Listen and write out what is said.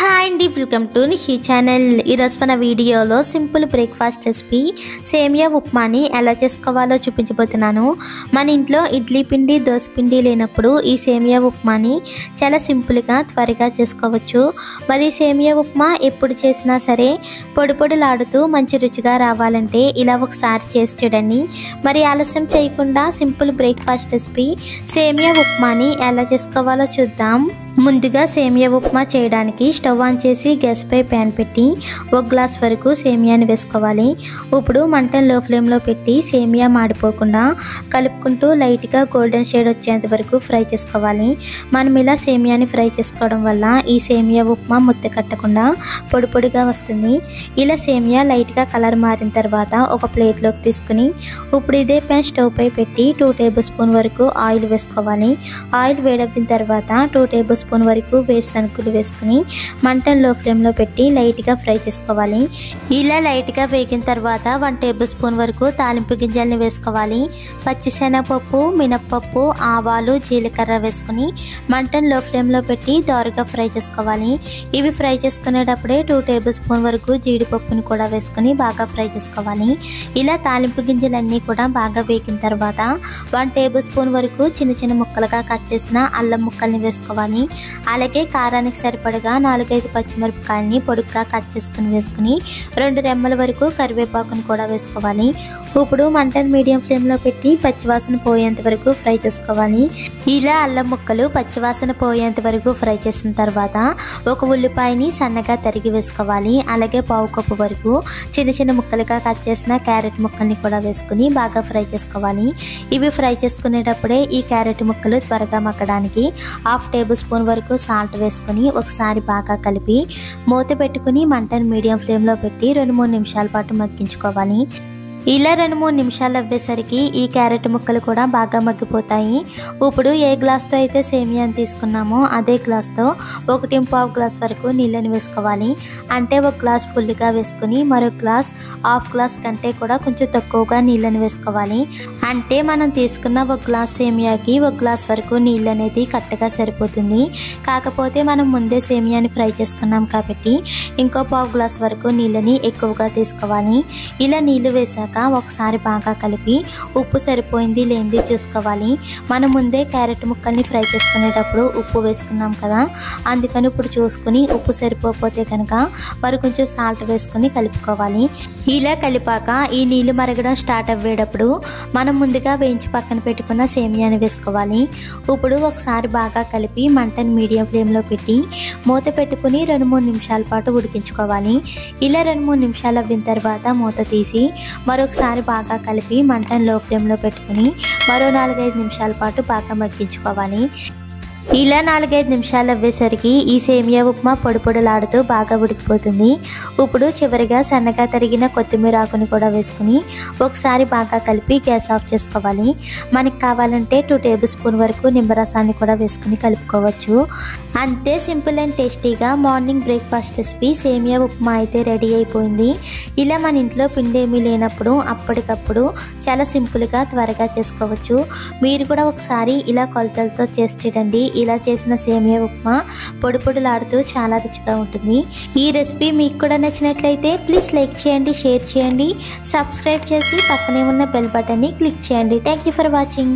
Hi అండి, welcome to Nishi channel. ఈరోజు మన వీడియోలో సింపుల్ బ్రేక్ఫాస్ట్ రెసిపీ సేమియా ఉప్మాని ఎలా చేసుకోవాలో చూపించబోతున్నాను. మన ఇంట్లో ఇడ్లీ పిండి, దోశ పిండి లేనప్పుడు ఈ సేమియా ఉప్మాని చాలా సింపుల్గా త్వరగా చేసుకోవచ్చు. మరి సేమియా ఉప్మా ఎప్పుడు చేసినా సరే పొడి పొడిలాడుతూ మంచి రుచిగా రావాలంటే ఇలా ఒకసారి చేసి చూడండి. మరి ఆలస్యం చేయకుండా సింపుల్ బ్రేక్ఫాస్ట్ రెసిపీ సేమియా ఉప్మాని ఎలా చేసుకోవాలో చూద్దాం. ముందుగా సేమియా ఉప్మా చేయడానికి స్టవ్ ఆన్ చేసి గ్యాస్ పై ప్యాన్ పెట్టి 1 గ్లాస్ వరకు సేమియాని వేసుకోవాలి. ఇప్పుడు మంటను లో ఫ్లేమ్లో పెట్టి సేమియా మాడిపోకుండా కలుపుకుంటూ లైట్గా గోల్డెన్ షేడ్ వచ్చేంత వరకు ఫ్రై చేసుకోవాలి. మనం ఇలా సేమియాని ఫ్రై చేసుకోవడం వల్ల ఈ సేమియా ఉప్మా ముద్ద కట్టకుండా పొడి పొడిగా వస్తుంది. ఇలా సేమియా లైట్గా కలర్ మారిన తర్వాత ఒక ప్లేట్లోకి తీసుకుని ఇప్పుడు ఇదే ప్యాన్ స్టవ్ పై పెట్టి 2 టేబుల్ స్పూన్ వరకు ఆయిల్ వేసుకోవాలి. ఆయిల్ వేడెక్కిన తర్వాత 2 టేబుల్ స్పూన్ వరకు వేరుశనగలు వేసుకుని మంటను లో ఫ్లేమ్లో పెట్టి లైట్గా ఫ్రై చేసుకోవాలి. ఇలా లైట్గా వేగిన తర్వాత 1 టేబుల్ స్పూన్ వరకు తాలింపు గింజల్ని వేసుకోవాలి. పచ్చిశనగపప్పు, మినప్పప్పు, ఆవాలు, జీలకర్ర వేసుకుని మంటను లో ఫ్లేమ్లో పెట్టి దోరగా ఫ్రై చేసుకోవాలి. ఇవి ఫ్రై చేసుకునేటప్పుడే 2 టేబుల్ స్పూన్ వరకు జీడిపప్పుని కూడా వేసుకుని బాగా ఫ్రై చేసుకోవాలి. ఇలా తాలింపు గింజలన్నీ కూడా బాగా వేగిన తర్వాత 1 టేబుల్ స్పూన్ వరకు చిన్న చిన్న ముక్కలుగా కట్ చేసిన అల్లం ముక్కల్ని వేసుకోవాలి. అలాగే కారానికి సరిపడగా 4-5 పచ్చిమిరపకాయలని పొడుగ్గా కట్ చేసుకుని వేసుకుని 2 రెమ్మల వరకు కరివేపాకుని కూడా వేసుకోవాలి. ఇప్పుడు మంటను మీడియం ఫ్లేమ్లో పెట్టి పచ్చివాసన పోయేంత వరకు ఫ్రై చేసుకోవాలి. ఇలా అల్లం ముక్కలు పచ్చివాసన పోయేంత వరకు ఫ్రై చేసిన తర్వాత ఒక ఉల్లిపాయని సన్నగా తరిగి వేసుకోవాలి. అలాగే 1/2 కప్పు వరకు చిన్న చిన్న ముక్కలుగా కట్ చేసిన క్యారెట్ ముక్కల్ని కూడా వేసుకుని బాగా ఫ్రై చేసుకోవాలి. ఇవి ఫ్రై చేసుకునేటప్పుడే ఈ క్యారెట్ ముక్కలు త్వరగా మగ్గడానికి 1/2 టేబుల్ స్పూన్ వరకు సాల్ట్ వేసుకుని ఒకసారి బాగా కలిపి మూత పెట్టుకుని మంటను మీడియం ఫ్లేమ్లో పెట్టి 2-3 నిమిషాల పాటు మగ్గించుకోవాలి. ఇలా 2-3 నిమిషాలు అవ్వేసరికి ఈ క్యారెట్ ముక్కలు కూడా బాగా మగ్గిపోతాయి. ఇప్పుడు ఏ గ్లాస్తో అయితే సేమియాని తీసుకున్నామో అదే గ్లాస్తో 1.5 గ్లాస్ వరకు నీళ్ళని వేసుకోవాలి. అంటే 1 గ్లాస్ ఫుల్గా వేసుకుని మరో గ్లాస్ 1/2 గ్లాస్ కంటే కూడా కొంచెం తక్కువగా నీళ్ళని వేసుకోవాలి. అంటే మనం తీసుకున్న 1 గ్లాస్ సేమియాకి 1 గ్లాస్ వరకు నీళ్ళు అనేది కరెక్ట్గా సరిపోతుంది. కాకపోతే మనం ముందే సేమియాని ఫ్రై చేసుకున్నాం కాబట్టి ఇంకో 1/2 గ్లాస్ వరకు నీళ్ళని ఎక్కువగా తీసుకోవాలి. ఇలా నీళ్ళు వేసాక ఒకసారి బాగా కలిపి ఉప్పు సరిపోయింది లేనిది చూసుకోవాలి. మనం ముందే క్యారెట్ ముక్కల్ని ఫ్రై చేసుకునేటప్పుడు ఉప్పు వేసుకున్నాం కదా, అందుకని ఇప్పుడు చూసుకుని ఉప్పు సరిపోతే కనుక మరి కొంచెం సాల్ట్ వేసుకుని కలుపుకోవాలి. ఇలా కలిపాక ఈ నీళ్ళు మరగడం స్టార్ట్ అయ్యేటప్పుడు మనం ముందుగా వేయించి పక్కన పెట్టుకున్న సేమియాని వేసుకోవాలి. ఇప్పుడు ఒకసారి బాగా కలిపి మంటను మీడియం ఫ్లేమ్లో పెట్టి మూత పెట్టుకుని 2-3 నిమిషాల పాటు ఉడికించుకోవాలి. ఇలా 2-3 నిమిషాలు అవ్విన తర్వాత మూత తీసి మరొకసారి బాగా కలిపి మంటను లో ఫ్లేమ్లో పెట్టుకుని మరో 4-5 నిమిషాల పాటు బాగా మగ్గించుకోవాలి. ఇలా 4-5 నిమిషాలు అవ్వేసరికి ఈ సేమియా ఉప్మా పొడి పొడిలాడుతూ బాగా ఉడికిపోతుంది. ఇప్పుడు చివరిగా సన్నగా తరిగిన కొత్తిమీర ఆకుని కూడా వేసుకుని ఒకసారి బాగా కలిపి గ్యాస్ ఆఫ్ చేసుకోవాలి. మనకి కావాలంటే 2 టేబుల్ స్పూన్ వరకు నిమ్మరసాన్ని కూడా వేసుకుని కలుపుకోవచ్చు. అంతే, సింపుల్ అండ్ టేస్టీగా మార్నింగ్ బ్రేక్ఫాస్ట్ రెసిపీ సేమియా ఉప్మా అయితే రెడీ అయిపోయింది. ఇలా మన ఇంట్లో పిండి ఏమీ లేనప్పుడు అప్పటికప్పుడు చాలా సింపుల్గా త్వరగా చేసుకోవచ్చు. మీరు కూడా ఒకసారి ఇలా కొలతలతో చేసి చూడండి. ఇలా చేసిన సేమియా ఉప్మా పొడి పొడిలాడుతూ చాలా రుచిగా ఉంటుంది. ఈ రెసిపీ మీకు కూడా నచ్చినట్లయితే ప్లీజ్ లైక్ చేయండి, షేర్ చేయండి, సబ్స్క్రైబ్ చేసి పక్కనే ఉన్న బెల్ బటన్ని క్లిక్ చేయండి. Thank you for watching.